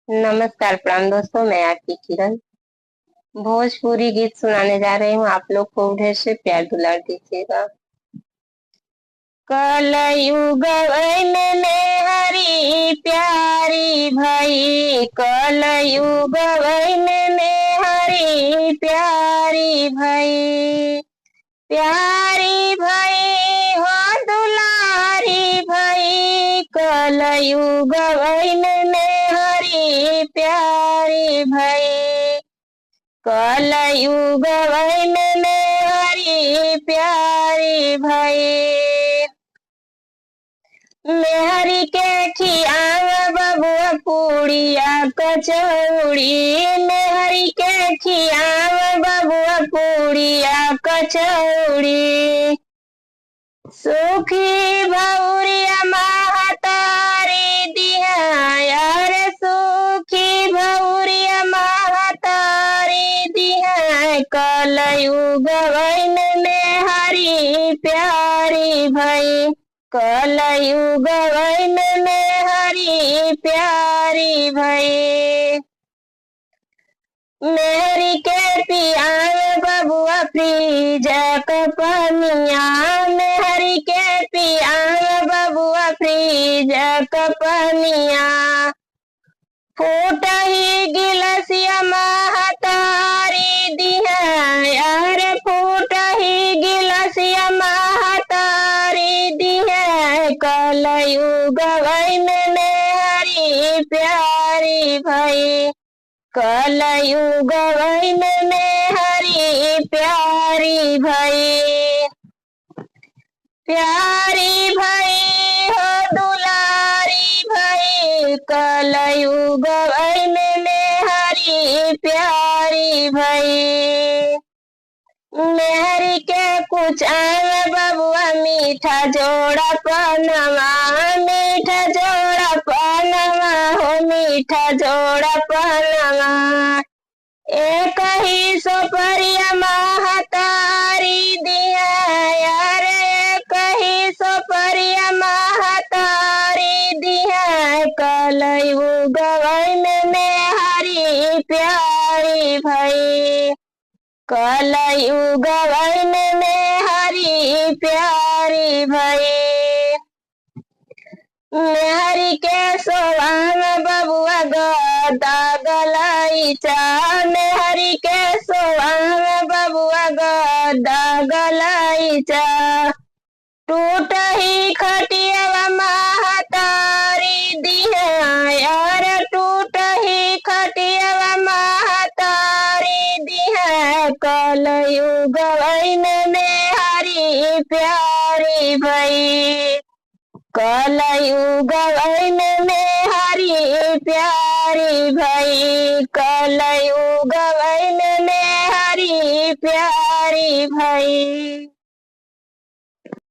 नमस्कार प्रणाम दोस्तों, मैं आपकी किरण भोजपुरी गीत सुनाने जा रही हूँ। आप लोग को ढेर से प्यार दुलार दीजिएगा। कलयुग में हरी प्यारी भाई, कलयुग में हरी प्यारी भाई, प्यारी भाई हो दुलारी भाई, कलयुग में हरी प्यारी भाई, कलयुग में हरी प्यारी भाई। मेहरी के खियाव बबुआ पूड़िया कचौड़ी, मेहरी के खियाव बबुआ पूड़िया कचौड़ी, सुखी भौरिया महतारी दिया यार, सुखी भौरिया महतारी दिया, कलयुग में हरी प्यारी भाई, कलयुग में हरी प्यारी भाई। मेहरी के पियावे बबुआ फ्रीज कपनिया, मेहरी के पियावे बबुआ फ्रीज कपनिया, फूट ही गिलसिया महतारी दिया यार, फूट ही गिलसिया महतारी दिया, कलयुग में हरी प्यारी भाई, कलयुग में हरी प्यारी भाई, प्यारी भाई हो दुलारी भाई, कलयुग में हरी प्यारी भाई। मेहरी के कुछ आए बबुआ मीठा जोड़ा पनवा, मीठा जोड़ा पनवा हो मीठा जोड़ा पनवा, एक ही सोपरिया महतारी दिया यार, एक ही सोपरिया महतारी दिया, कलयुग में हरी प्यारी भाई, कलयुग में हरी प्यारी भाई। मेहरी के सोवांग बबुआ गदा गलाइचा, मेहरी के सोवांग बबुआ गदा गलाइचा, टूट ही खटिया महतारी दिया यार, टूट ही खटिया महतारी दिया, कलयुग में हरी प्यारी भाई, कलयुग में हरी प्यारी भाई, कलयुग में हरी प्यारी भाई।